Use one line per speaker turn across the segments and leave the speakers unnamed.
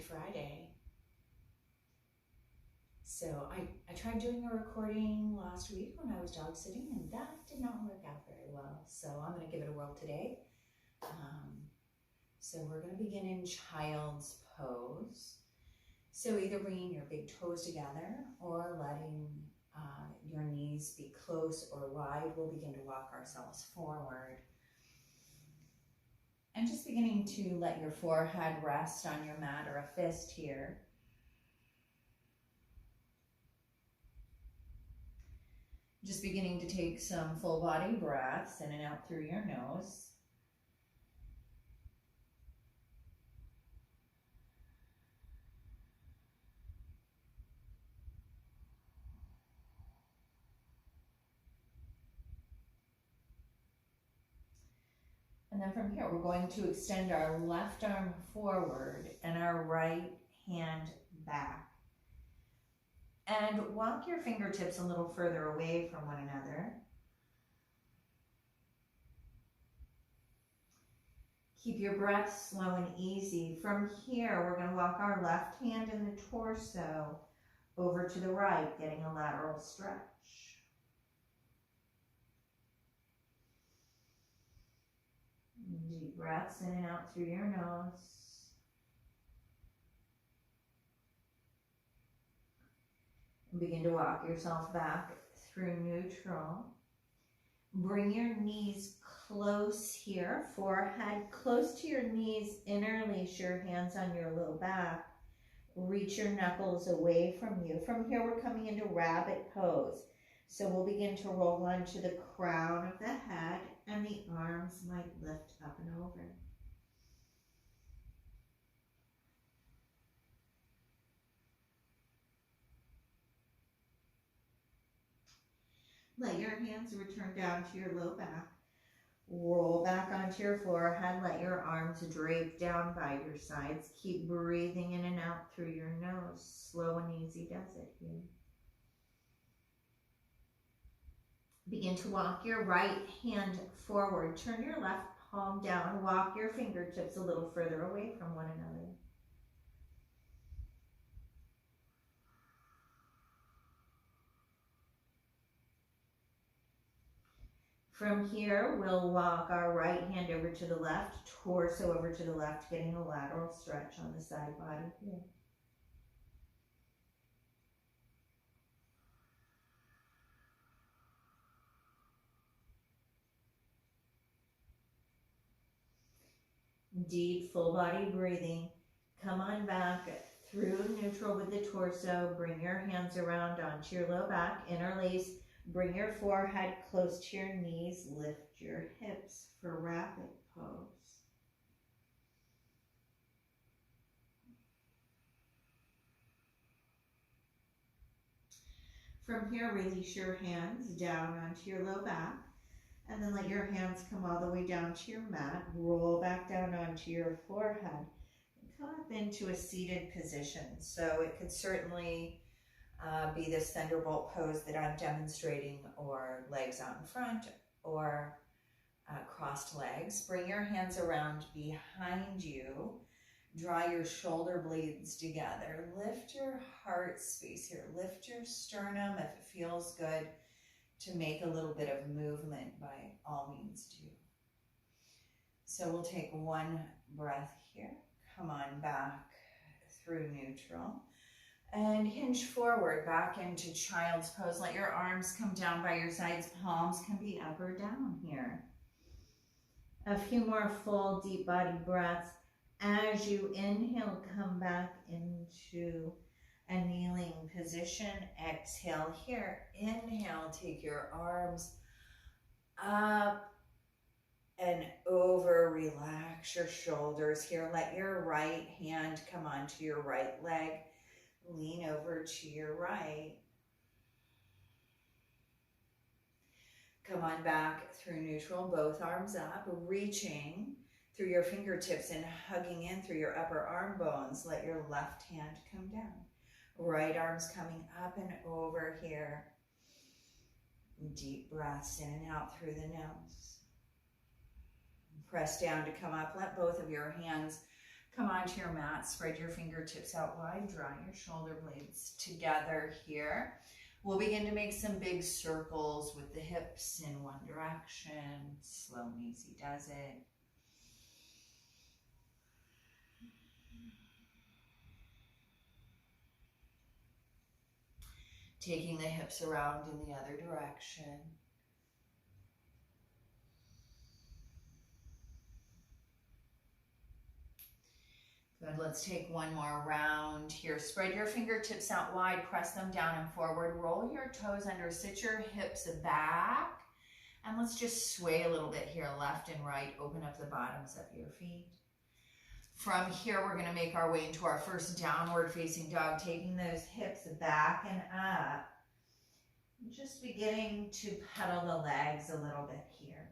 Friday. So I tried doing a recording last week when I was dog sitting, and that did not work out very well. So I'm going to give it a whirl today. So we're going to begin in child's pose. So either bringing your big toes together or letting your knees be close or wide. We'll begin to walk ourselves forward. And just beginning to let your forehead rest on your mat or a fist here. Just beginning to take some full body breaths in and out through your nose. And then from here, we're going to extend our left arm forward and our right hand back. And walk your fingertips a little further away from one another. Keep your breath slow and easy. From here, we're going to walk our left hand in the torso over to the right, getting a lateral stretch. Deep breaths in and out through your nose. And begin to walk yourself back through neutral. Bring your knees close here, forehead close to your knees, interlace your hands on your low back. Reach your knuckles away from you. From here, we're coming into rabbit pose. So we'll begin to roll onto the crown of the head, and the arms might lift up and over. Let your hands return down to your low back. Roll back onto your forehead. Let your arms drape down by your sides. Keep breathing in and out through your nose. Slow and easy does it here. Begin to walk your right hand forward. Turn your left palm down. Walk your fingertips a little further away from one another. From here, we'll walk our right hand over to the left, torso over to the left, getting a lateral stretch on the side body here. Deep full body breathing. Come on back through neutral with the torso. Bring your hands around onto your low back, interlace. Bring your forehead close to your knees. Lift your hips for rabbit pose. From here, release your hands down onto your low back. And then let your hands come all the way down to your mat. Roll back down onto your forehead. And come up into a seated position. So it could certainly be this thunderbolt pose that I'm demonstrating, or legs out in front, or crossed legs. Bring your hands around behind you. Draw your shoulder blades together. Lift your heart space here. Lift your sternum if it feels good to make a little bit of movement. By all means do. So we'll take one breath here. Come on back through neutral. And hinge forward back into child's pose. Let your arms come down by your sides. Palms can be up or down here. A few more full deep body breaths. As you inhale, come back into a kneeling position. Exhale here. Inhale, take your arms up and over. Relax your shoulders here. Let your right hand come onto your right leg. Lean over to your right. Come on back through neutral, both arms up, reaching through your fingertips and hugging in through your upper arm bones. Let your left hand come down. Right arm's coming up and over here. Deep breaths in and out through the nose. Press down to come up. Let both of your hands
Come onto your mat, spread your fingertips out wide, draw your shoulder blades together here. We'll begin to make some big circles with the hips in one direction. Slow and easy does it. Taking the hips around in the other direction. Good, let's take one more round here. Spread your fingertips out wide, press them down and forward. Roll your toes under, sit your hips back. And let's just sway a little bit here, left and right. Open up the bottoms of your feet. From here, we're gonna make our way into our first downward facing dog, taking those hips back and up. Just beginning to pedal the legs a little bit here.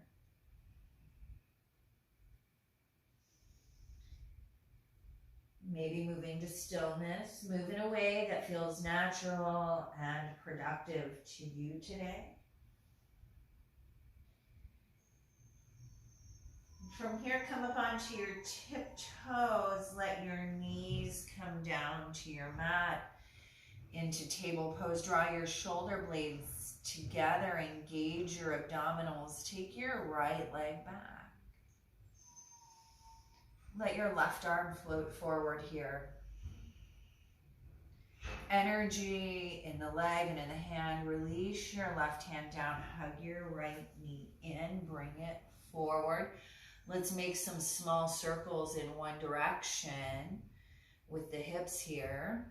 Maybe moving to stillness, move in a way that feels natural and productive to you today. From here, come up onto your tiptoes, let your knees come down to your mat into table pose. Draw your shoulder blades together, engage your abdominals, take your right leg back. Let your left arm float forward here. Energy in the leg and in the hand. Release your left hand down, hug your right knee in, bring it forward. Let's make some small circles in one direction with the hips here.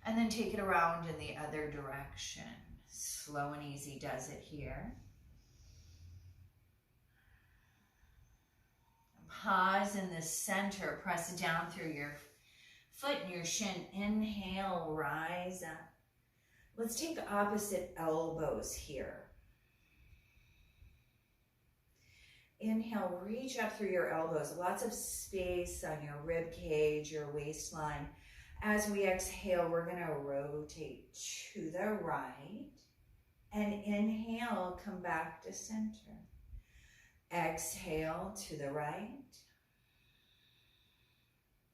And then take it around in the other direction. Slow and easy does it here. Pause in the center, press down through your foot and your shin. Inhale, rise up. Let's take opposite elbows here. Inhale, reach up through your elbows. Lots of space on your rib cage, your waistline. As we exhale, we're going to rotate to the right. And inhale, come back to center. Exhale to the right.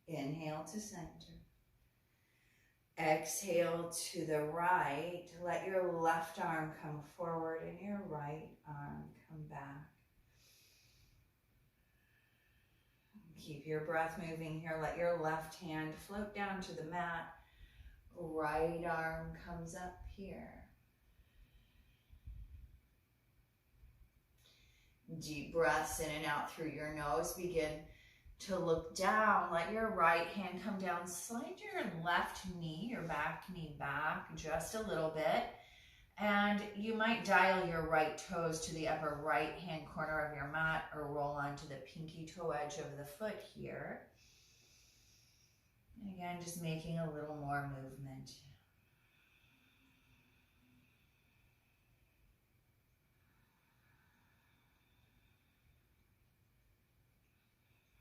Inhale to center. Exhale to the right. Let your left arm come forward and your right arm come back. Keep your breath moving here. Let your left hand float down to the mat. Right arm comes up here. Deep breaths in and out through your nose. Begin to look down. Let your right hand come down. Slide your left knee, your back knee back just a little bit. And you might dial your right toes to the upper right hand corner of your mat or roll onto the pinky toe edge of the foot here. And again, just making a little more movement.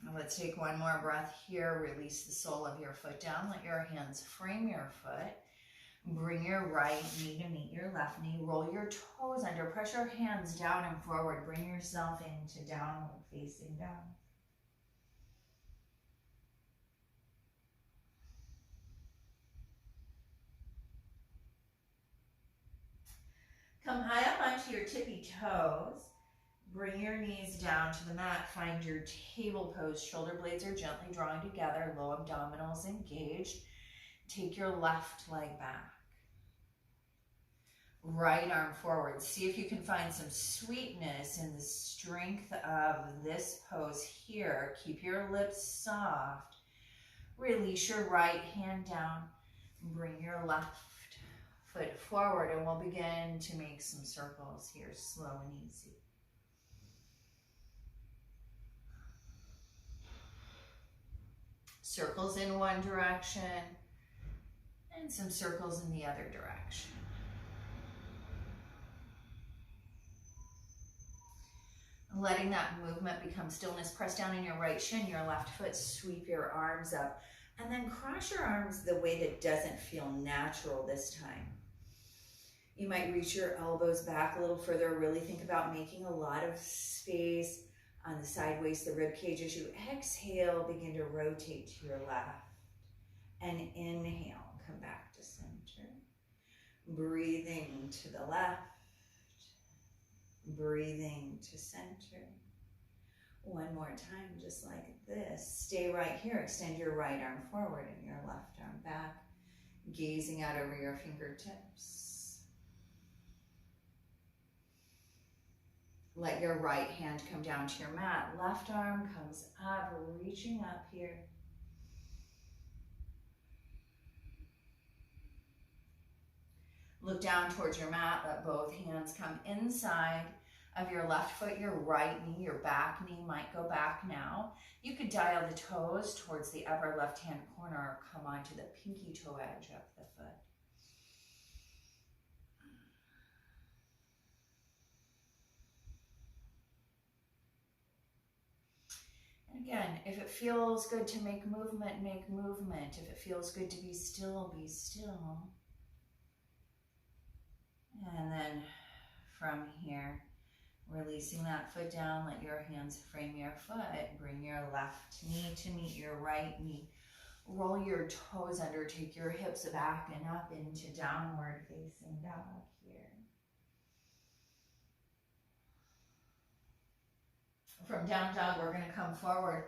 Now let's take one more breath here. Release the sole of your foot down. Let your hands frame your foot. Bring your right knee to meet your left knee. Roll your toes under. Press your hands down and forward. Bring yourself into downward facing dog. Come high up onto your tippy toes. Bring your knees down to the mat. Find your table pose. Shoulder blades are gently drawing together. Low abdominals engaged. Take your left leg back. Right arm forward. See if you can find some sweetness in the strength of this pose here. Keep your lips soft. Release your right hand down. Bring your left foot forward and we'll begin to make some circles here, slow and easy. Circles in one direction and some circles in the other direction. Letting that movement become stillness. Press down in your right shin, your left foot, sweep your arms up, and then cross your arms the way that doesn't feel natural this time. You might reach your elbows back a little further. Really think about making a lot of space On the side waist, the rib cage, as you exhale, begin to rotate to your left. And inhale, come back to center. Breathing to the left. Breathing to center. One more time, just like this. Stay right here. Extend your right arm forward and your left arm back. Gazing out over your fingertips. Let your right hand come down to your mat. Left arm comes up, reaching up here. Look down towards your mat. Let both hands come inside of your left foot, your right knee, your back knee might go back now. You could dial the toes towards the upper left-hand corner or come onto the pinky toe edge of the foot. And again, if it feels good to make movement, make movement. If it feels good to be still, be still. And then from here, releasing that foot down, let your hands frame your foot. Bring your left knee to meet your right knee. Roll your toes under, take your hips back and up into downward facing dog here. From down dog, we're going to come forward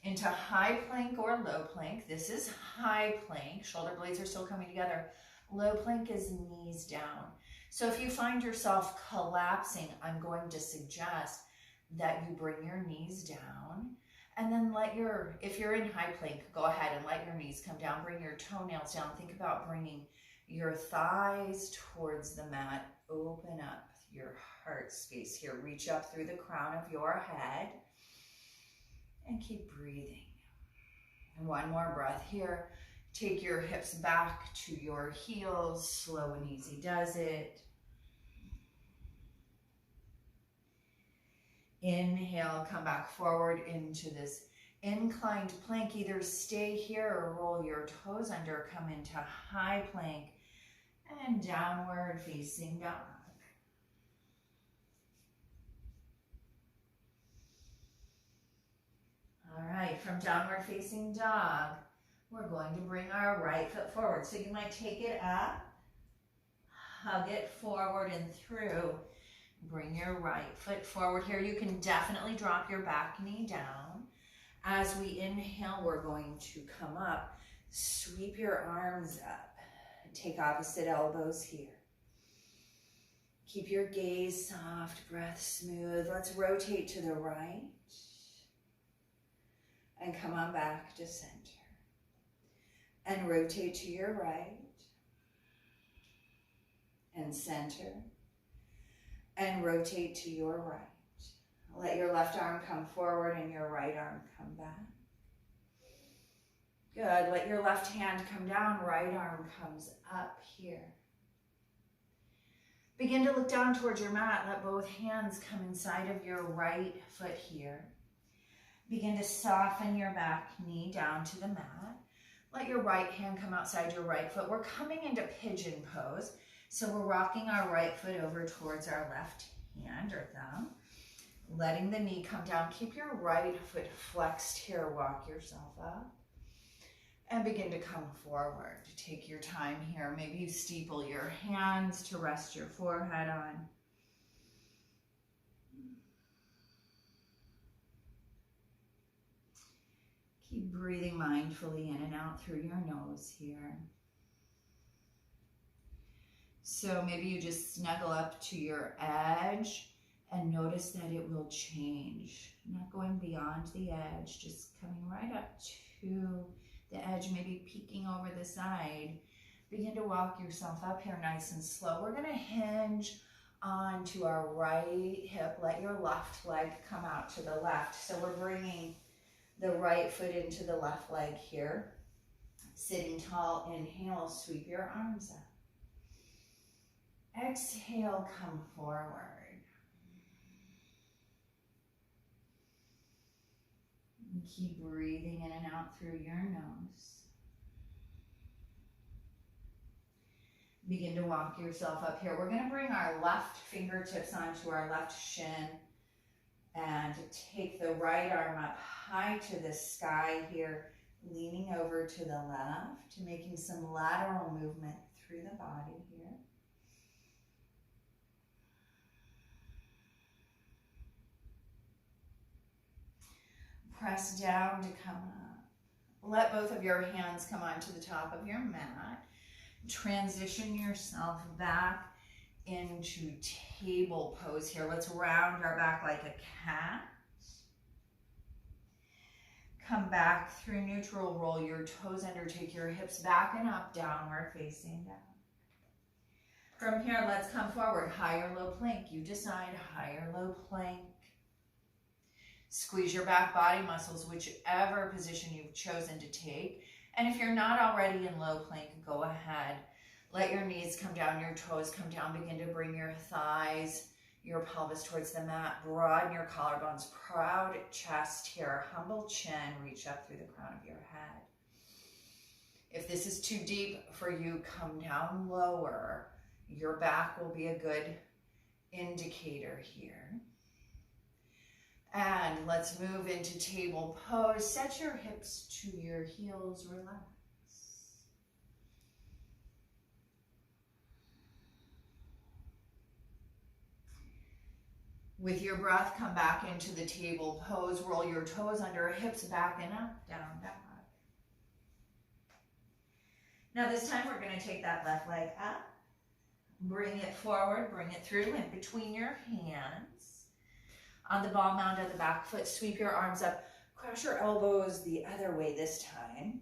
into high plank or low plank. This is high plank. Shoulder blades are still coming together. Low plank is knees down. So if you find yourself collapsing, I'm going to suggest that you bring your knees down and then if you're in high plank, go ahead and let your knees come down. Bring your toenails down. Think about bringing your thighs towards the mat. Open up your heart space here. Reach up through the crown of your head and keep breathing. And one more breath here. Take your hips back to your heels. Slow and easy does it. Inhale, come back forward into this inclined plank. Either stay here or roll your toes under. Come into high plank and downward facing dog. All right, from downward facing dog, we're going to bring our right foot forward. So you might take it up, hug it forward and through. Bring your right foot forward here. You can definitely drop your back knee down. As we inhale, we're going to come up. Sweep your arms up. Take opposite elbows here. Keep your gaze soft, breath smooth. Let's rotate to the right. And come on back to center. And rotate to your right. And center. And rotate to your right. Let your left arm come forward and your right arm come back. Good. Let your left hand come down, right arm comes up here. Begin to look down towards your mat. Let both hands come inside of your right foot here. Begin to soften your back knee down to the mat. Let your right hand come outside your right foot. We're coming into pigeon pose. So we're rocking our right foot over towards our left hand or thumb. Letting the knee come down. Keep your right foot flexed here. Walk yourself up. And begin to come forward. Take your time here. Maybe you steeple your hands to rest your forehead on. Keep breathing mindfully in and out through your nose here. So maybe you just snuggle up to your edge and notice that it will change. Not going beyond the edge, just coming right up to the edge, maybe peeking over the side. Begin to walk yourself up here nice and slow. We're gonna hinge onto our right hip. Let your left leg come out to the left. So we're bringing the right foot into the left leg here. Sitting tall, inhale, sweep your arms up. Exhale, come forward. And keep breathing in and out through your nose. Begin to walk yourself up here. We're going to bring our left fingertips onto our left shin And take the right arm up high to the sky here, leaning over to the left, making some lateral movement through the body here. Press down to come up. Let both of your hands come onto the top of your mat. Transition yourself back into table pose here. Let's round our back like a cat. Come back through neutral, roll your toes under, take your hips back and up, downward facing down. From here, let's come forward, high or low plank. You decide, high or low plank. Squeeze your back body muscles, whichever position you've chosen to take. And if you're not already in low plank, go ahead. Let your knees come down, your toes come down. Begin to bring your thighs, your pelvis towards the mat. Broaden your collarbones. Proud chest here. Humble chin. Reach up through the crown of your head. If this is too deep for you, come down lower. Your back will be a good indicator here. And let's move into table pose. Set your hips to your heels. Relax. With your breath, come back into the table pose. Roll your toes under, hips back and up, down, back. Now this time we're going to take that left leg up. Bring it forward, bring it through in between your hands. On the ball mound of the back foot, sweep your arms up. Cross your elbows the other way this time.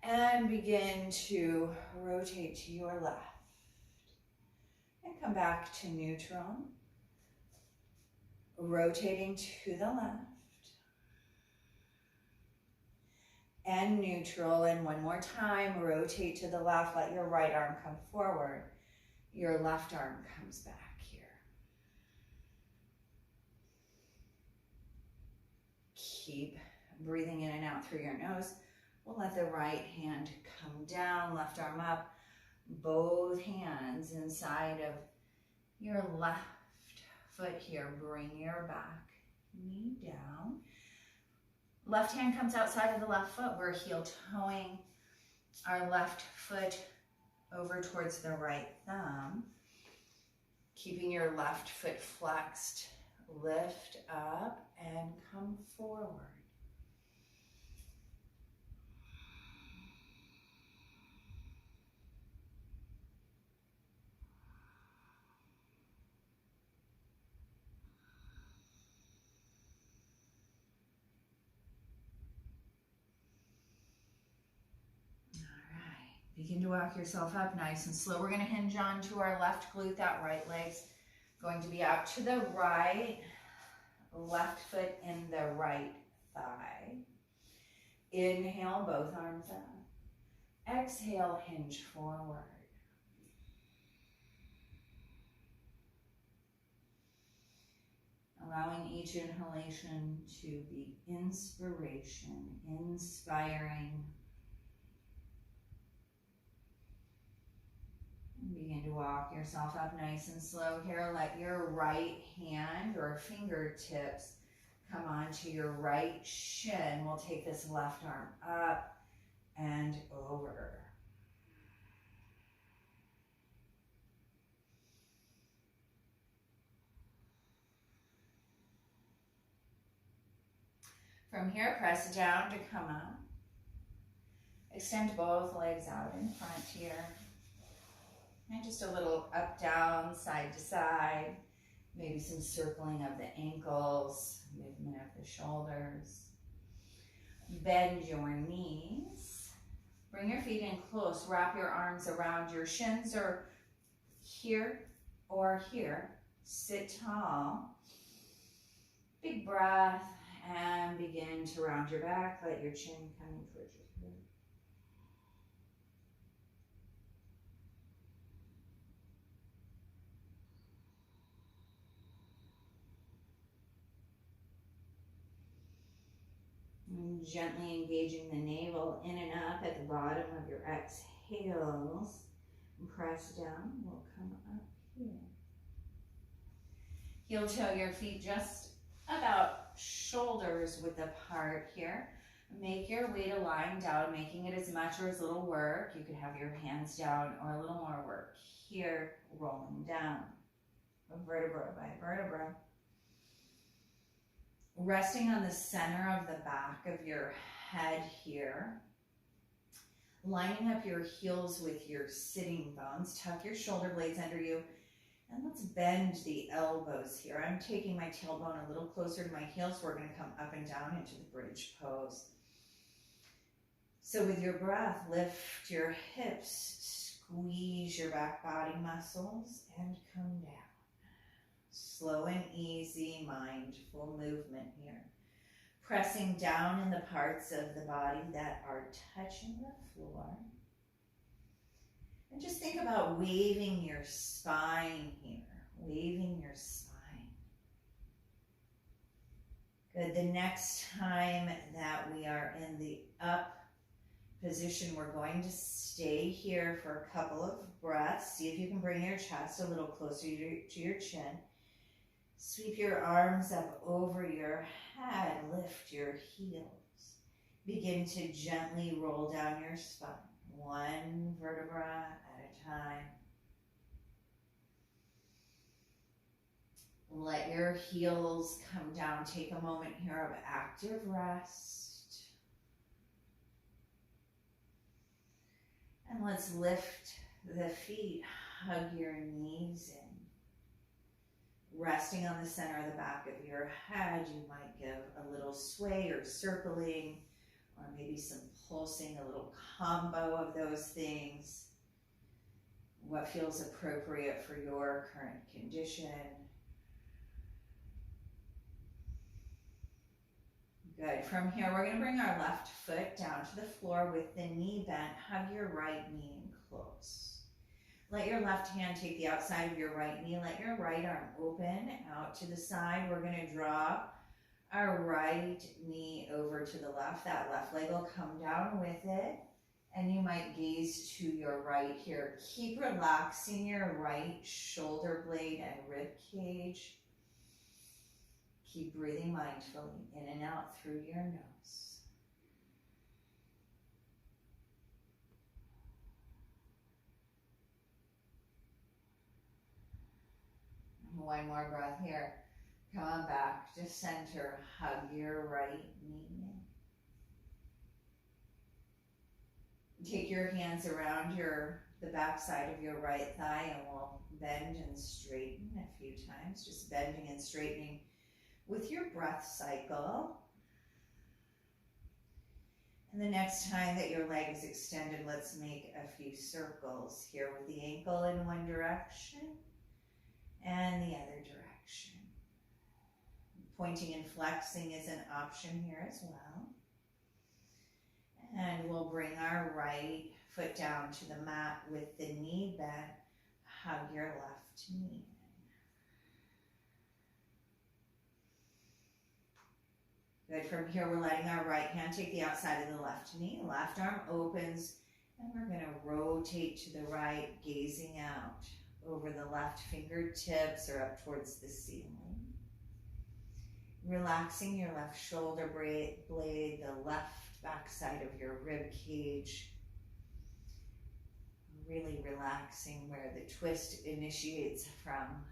And begin to rotate to your left. And come back to neutral. Rotating to the left. And neutral. And one more time, rotate to the left. Let your right arm come forward. Your left arm comes back here. Keep breathing in and out through your nose. We'll let the right hand come down, left arm up. Both hands inside of your left foot here. Bring your back knee down. Left hand comes outside of the left foot. We're heel toeing our left foot over towards the right thumb. Keeping your left foot flexed. Lift up and come forward. Begin to walk yourself up nice and slow. We're going to hinge on to our left glute. That right leg's going to be out to the right. Left foot in the right thigh. Inhale, both arms up. Exhale, hinge forward. Allowing each inhalation to be inspiration, inspiring. Begin to walk yourself up nice and slow here. Let your right hand or fingertips come onto your right shin. We'll take this left arm up and over. From here, press down to come up. Extend both legs out in front here. And just a little up, down, side to side. Maybe some circling of the ankles, movement of the shoulders. Bend your knees. Bring your feet in close. Wrap your arms around your shins or here or here. Sit tall. Big breath and begin to round your back. Let your chin come in towards your throat. And gently engaging the navel in and up at the bottom of your exhales. And press down. We'll come up here. Heel toe your feet just about shoulders width apart here. Make your way to lying down, making it as much or as little work. You could have your hands down or a little more work here, rolling down, vertebra by vertebra. Resting on the center of the back of your head here. Lining up your heels with your sitting bones. Tuck your shoulder blades under you. And let's bend the elbows here. I'm taking my tailbone a little closer to my heels. We're going to come up and down into the bridge pose. So with your breath, lift your hips, squeeze your back body muscles, and come down. Slow and easy, mindful movement here. Pressing down in the parts of the body that are touching the floor. And just think about waving your spine here, waving your spine. Good, the next time that we are in the up position, we're going to stay here for a couple of breaths. See if you can bring your chest a little closer to your chin. Sweep your arms up over your head, lift your heels. Begin to gently roll down your spine. One vertebra at a time. Let your heels come down. Take a moment here of active rest. And let's lift the feet. Hug your knees in. Resting on the center of the back of your head, you might give a little sway or circling, or maybe some pulsing, a little combo of those things. What feels appropriate for your current condition. Good. From here, we're going to bring our left foot down to the floor with the knee bent. Hug your right knee in close. Let your left hand take the outside of your right knee. Let your right arm open out to the side. We're going to draw our right knee over to the left. That left leg will come down with it. And you might gaze to your right here. Keep relaxing your right shoulder blade and rib cage. Keep breathing mindfully in and out through your nose. One more breath here. Come on back to center. Hug your right knee in. Take your hands around the back side of your right thigh, and we'll bend and straighten a few times. Just bending and straightening with your breath cycle. And the next time that your leg is extended, let's make a few circles here with the ankle in one direction and the other direction. Pointing and flexing is an option here as well. And we'll bring our right foot down to the mat with the knee bent. Hug your left knee. Good. From here, we're letting our right hand take the outside of the left knee. Left arm opens, and we're going to rotate to the right, gazing out over the left fingertips or up towards the ceiling. Relaxing your left shoulder blade, the left back side of your rib cage. Really relaxing where the twist initiates from.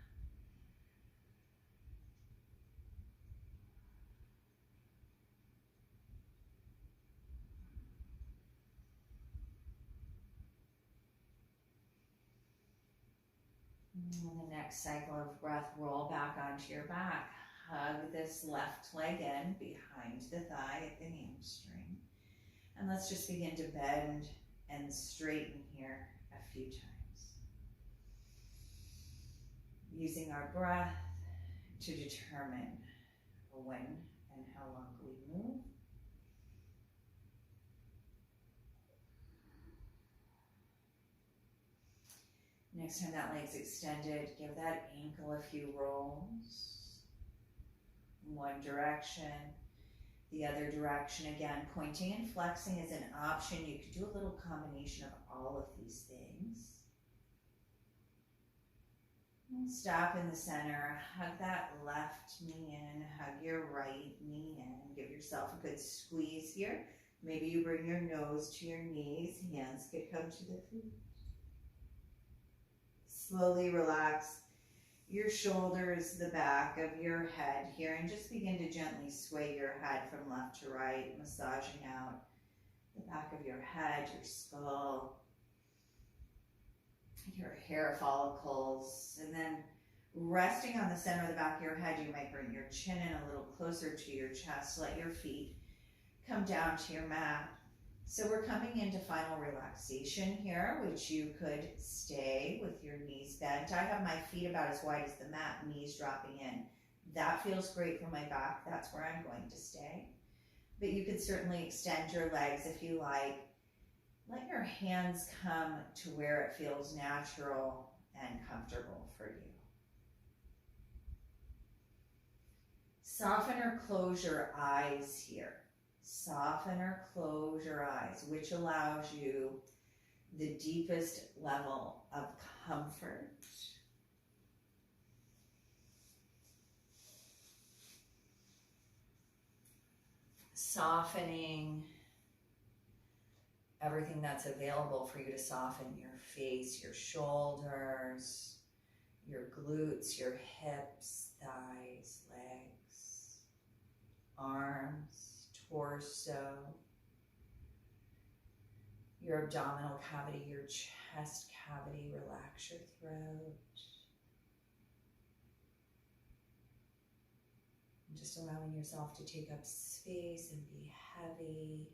And the next cycle of breath, roll back onto your back. Hug this left leg in behind the thigh at the hamstring. And let's just begin to bend and straighten here a few times. Using our breath to determine when and how long we move. Next time that leg's extended, give that ankle a few rolls. One direction, the other direction. Again, pointing and flexing is an option. You could do a little combination of all of these things.
Stop in the center, hug that left knee in, hug your right knee in. Give yourself a good squeeze here. Maybe you bring your nose to your knees, hands could come to the feet. Slowly relax your shoulders, the back of your head here, and just begin to gently sway your head from left to right, massaging out the back of your head, your skull, your hair follicles, and then resting on the center of the back of your head, you might bring your chin in a little closer to your chest. Let your feet come down to your mat. So we're coming into final relaxation here, which you could stay with your knees bent. I have my feet about as wide as the mat, knees dropping in. That feels great for my back. That's where I'm going to stay. But you could certainly extend your legs if you like. Let your hands come to where it feels natural and comfortable for you. Soften or close your eyes here. Soften or close your eyes, which allows you the deepest level of comfort. Softening everything that's available for you to soften: your face, your shoulders, your glutes, your hips, thighs, legs, arms, torso, your abdominal cavity, your chest cavity. Relax your throat. And just allowing yourself to take up space and be heavy.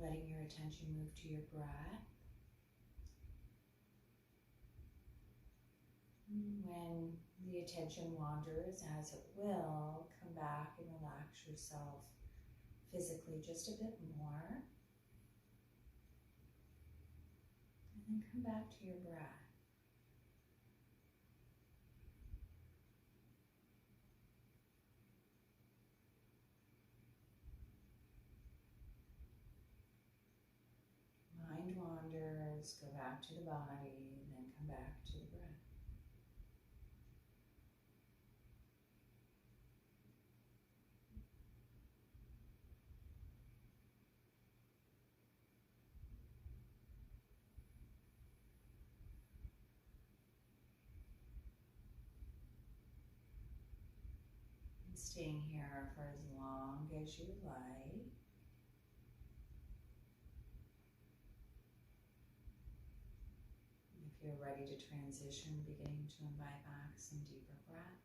Letting your attention move to your breath. When the attention wanders, as it will, come back and relax yourself physically just a bit more. And then come back to your breath. Mind wanders, go back to the body, and then come back to the breath. And staying here for as long as you like. If you're ready to transition, beginning to invite back some deeper breath,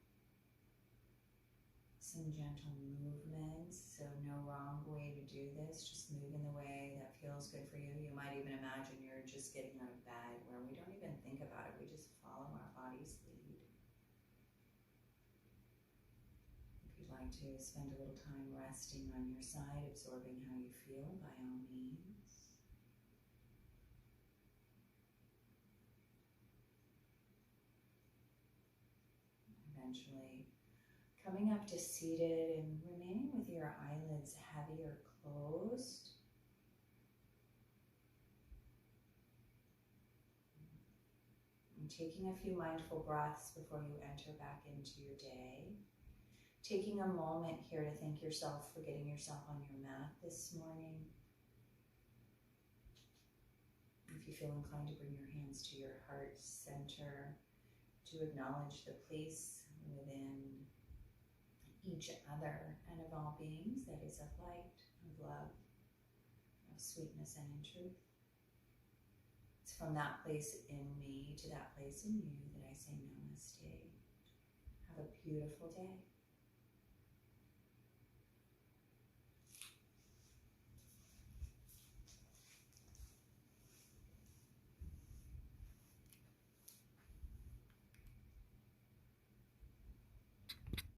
some gentle movements. So no wrong way to do this, just move in the way that feels good for you. You might even imagine you're just getting out of bed, where we don't even think about it, we just follow our body's lead. If you'd like to spend a little time resting on your side, absorbing how you feel, by all means. Eventually coming up to seated and remaining with your eyelids heavy or closed. And taking a few mindful breaths before you enter back into your day. Taking a moment here to thank yourself for getting yourself on your mat this morning. If you feel inclined to bring your hands to your heart center, to acknowledge the place within each other and of all beings that is of light, of love, of sweetness and in truth. It's from that place in me to that place in you that I say namaste. Have a beautiful day.